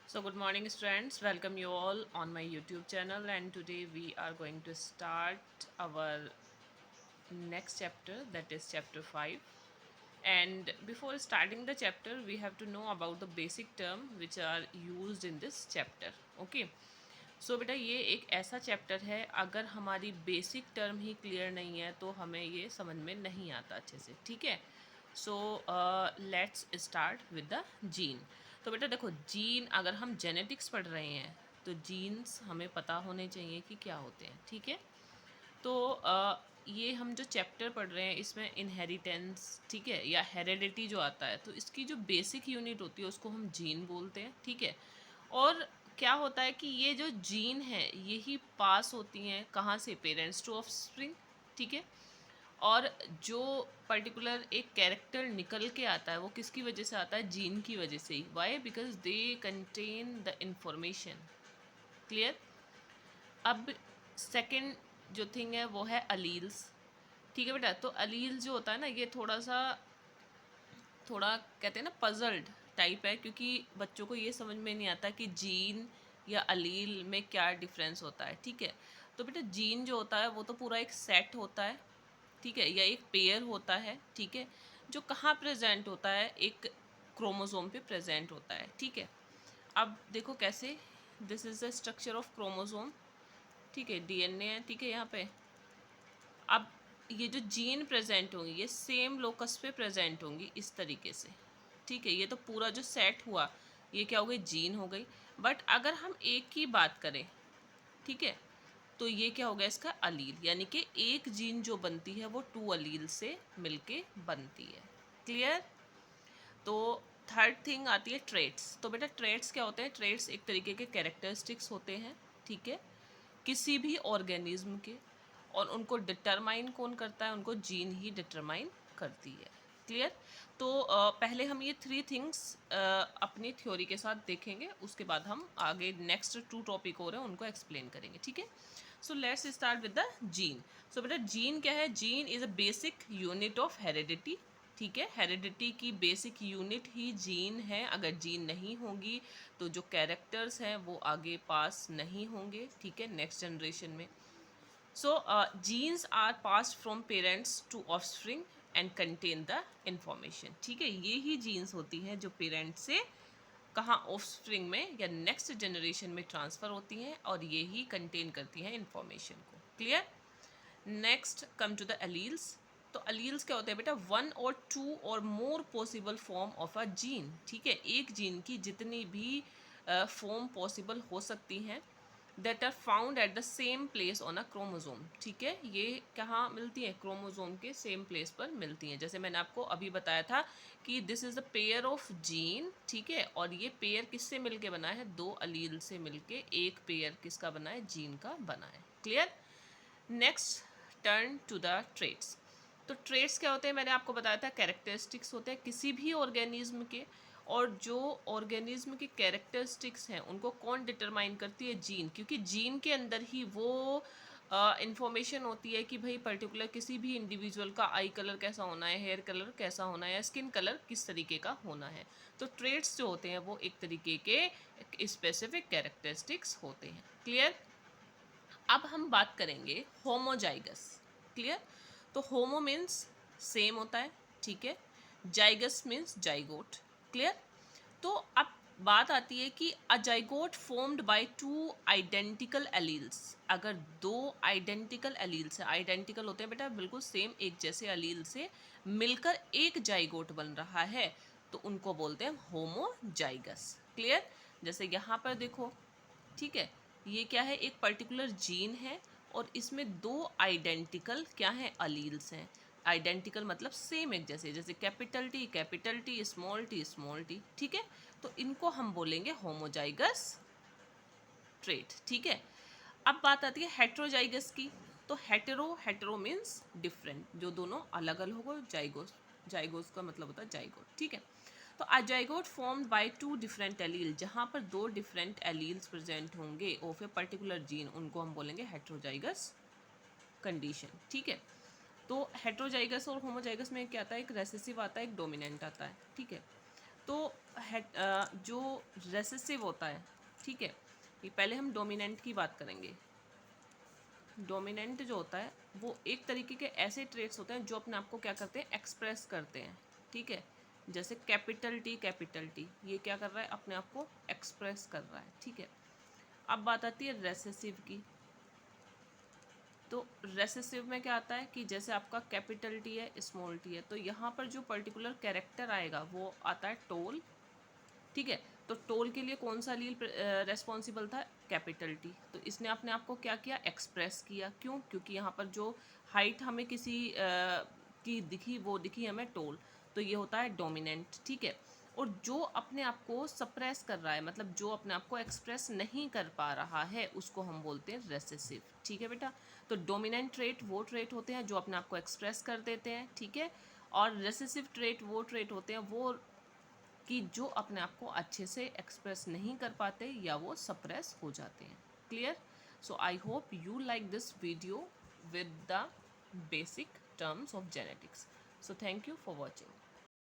So, good morning, students. Welcome you all on my YouTube channel, and today we are going to start our next chapter, that is chapter 5. And before starting the chapter, we have to know about the basic term which are used in this chapter. Okay. सो बेटा ये एक ऐसा chapter है, अगर हमारी basic term ही clear नहीं है तो हमें ये समझ में नहीं आता अच्छे से, ठीक है। So let's start with the gene. तो बेटा देखो, जीन अगर हम जेनेटिक्स पढ़ रहे हैं तो जीन्स हमें पता होने चाहिए कि क्या होते हैं, ठीक है। तो ये हम जो चैप्टर पढ़ रहे हैं इसमें इनहेरिटेंस, ठीक है, या हेरेडिटी जो आता है, तो इसकी जो बेसिक यूनिट होती है उसको हम जीन बोलते हैं, ठीक है। और क्या होता है कि ये जो जीन है यही पास होती हैं कहाँ से, पेरेंट्स टू ऑफस्प्रिंग, ठीक है। और जो पर्टिकुलर एक कैरेक्टर निकल के आता है वो किसकी वजह से आता है, जीन की वजह से ही। Why? Because they contain the information. Clear? अब सेकंड जो थिंग है वो है अलील्स, ठीक है बेटा। तो अलील्स जो होता है ना, ये थोड़ा कहते हैं ना पजल्ड टाइप है, क्योंकि बच्चों को ये समझ में नहीं आता कि जीन या अलील में क्या डिफरेंस होता है, ठीक है। तो बेटा जीन जो होता है वो तो पूरा एक सेट होता है, ठीक है, या एक पेयर होता है, ठीक है, जो कहाँ प्रेजेंट होता है, एक क्रोमोसोम पे प्रेजेंट होता है, ठीक है। अब देखो कैसे, this is the structure of chromosome, ठीक है, डीएनए है, ठीक है, यहाँ पे। अब ये जो जीन प्रेजेंट होंगी ये सेम लोकस पे प्रेजेंट होंगी इस तरीके से, ठीक है। ये तो पूरा जो सेट हुआ ये क्या हो गई, जीन हो गई। बट अगर हम एक की बात करें, ठीक है, तो ये क्या हो गया इसका, अलील, यानी कि एक जीन जो बनती है वो टू अलील से मिलके बनती है। क्लियर? तो थर्ड थिंग आती है ट्रेट्स। तो बेटा ट्रेट्स क्या होते हैं, ट्रेट्स एक तरीके के कैरेक्टरिस्टिक्स होते हैं, ठीक है, किसी भी ऑर्गेनिज्म के। और उनको डिटरमाइन कौन करता है, उनको जीन ही डिटरमाइन करती है। क्लियर? तो पहले हम ये थ्री थिंग्स अपनी थ्योरी के साथ देखेंगे, उसके बाद हम आगे नेक्स्ट टू टॉपिक हो रहे हैं उनको एक्सप्लेन करेंगे, ठीक है। So let's start with the gene. So बेटा जीन क्या है, gene is a basic unit of heredity, ठीक है। हेरिडिटी की बेसिक यूनिट ही जीन है। अगर जीन नहीं होगी तो जो कैरेक्टर्स हैं वो आगे पास नहीं होंगे, ठीक है, नेक्स्ट जनरेशन में। So genes are passed from parents to offspring and contain the information, ठीक है। ये ही जीन्स होती हैं जो पेरेंट्स से कहाँ, ऑफस्प्रिंग में या नेक्स्ट जनरेशन में ट्रांसफ़र होती हैं, और ये ही कंटेन करती हैं इंफॉर्मेशन को। Clear? Next come to the alleles. तो अलील्स क्या होते हैं बेटा, वन और टू और more possible form of a gene, ठीक है। एक जीन की जितनी भी फॉर्म पॉसिबल हो सकती हैं, that are found at the same place on a chromosome, ठीक है। ये कहाँ मिलती है, क्रोमोजोम के सेम प्लेस पर मिलती हैं। जैसे मैंने आपको अभी बताया था कि this is the pair of gene, ठीक है, और ये पेयर किससे मिलके बना है, दो अलील से मिलके एक पेयर किसका बना है, जीन का बना है। Clear? Next turn to the traits. तो ट्रेट्स क्या होते हैं, मैंने आपको बताया था कैरेक्टरिस्टिक्स होते हैं किसी भी ऑर्गेनिज्म के। और जो ऑर्गेनिज्म के कैरेक्टरिस्टिक्स हैं उनको कौन डिटरमाइन करती है, जीन, क्योंकि जीन के अंदर ही वो इंफॉर्मेशन होती है कि भाई पर्टिकुलर किसी भी इंडिविजुअल का आई कलर कैसा होना है, हेयर कलर कैसा होना है, या स्किन कलर किस तरीके का होना है। तो ट्रेट्स जो होते हैं वो एक तरीके के स्पेसिफिक कैरेक्टरिस्टिक्स होते हैं। क्लियर? अब हम बात करेंगे होमोजाइगस। क्लियर? तो होमो मीन्स सेम होता है, ठीक है, जाइगस मीन्स जाइगोट। क्लियर? तो अब बात आती है कि अ zygote formed by two identical alleles. अगर दो आइडेंटिकल एलील्स है, आइडेंटिकल होते हैं बेटा बिल्कुल सेम एक जैसे एलील से मिलकर एक जाइगोट बन रहा है, तो उनको बोलते हैं होमोजाइगस। क्लियर? जैसे यहाँ पर देखो, ठीक है, ये क्या है, एक पर्टिकुलर जीन है और इसमें दो आइडेंटिकल क्या हैं, अलील्स हैं। आइडेंटिकल मतलब सेम एक जैसे, जैसे कैपिटल टी स्मॉल टी, ठीक है। तो इनको हम बोलेंगे होमोजाइगस ट्रेट, ठीक है। अब बात आती है हेट्रोजाइगस की। तो हेटेरो मीन्स डिफरेंट, जो दोनों अलग अलग हो, जाइगोस, जाइगोस का मतलब होता है जाइगोट, ठीक है। तो अ zygote formed by two different allele, जहाँ पर दो डिफरेंट एलील्स प्रेजेंट होंगे ऑफ ए पर्टिकुलर जीन, उनको हम बोलेंगे हेट्रोजाइगस कंडीशन, ठीक है। तो हेट्रोजाइगस और होमोजाइगस में क्या आता है, एक रेसेसिव आता है, एक डोमिनेंट आता है, ठीक है। तो जो रेसेसिव होता है, ठीक है, ये पहले हम डोमिनेंट की बात करेंगे। डोमिनेंट जो होता है वो एक तरीके के ऐसे ट्रेट्स होते हैं जो अपने आप को क्या करते हैं, एक्सप्रेस करते हैं, ठीक है। जैसे कैपिटल टी, ये क्या कर रहा है, अपने आप को एक्सप्रेस कर रहा है, ठीक है। अब बात आती है रेसेसिव की। तो रेसेसिव में क्या आता है कि जैसे आपका कैपिटल टी है, स्मॉल टी है, तो यहाँ पर जो पर्टिकुलर कैरेक्टर आएगा वो आता है टोल, ठीक है। तो टोल के लिए कौन सा लील रेस्पॉन्सिबल था, कैपिटल टी। तो इसने अपने आप को क्या किया, एक्सप्रेस किया। क्यों, क्योंकि यहाँ पर जो हाइट हमें किसी की दिखी, वो दिखी हमें टोल, तो ये होता है डोमिनेंट, ठीक है। और जो अपने आप को सप्रेस कर रहा है, मतलब जो अपने आप को एक्सप्रेस नहीं कर पा रहा है, उसको हम बोलते हैं रेसेसिव, ठीक है बेटा। तो डोमिनेंट ट्रेट वो ट्रेट होते हैं जो अपने आप को एक्सप्रेस कर देते हैं, ठीक है। और रेसेसिव ट्रेट वो ट्रेट होते हैं वो कि जो अपने आप को अच्छे से एक्सप्रेस नहीं कर पाते या वो सप्रेस हो जाते हैं। Clear? So I hope you like this video with the basic terms of genetics. So thank you for watching.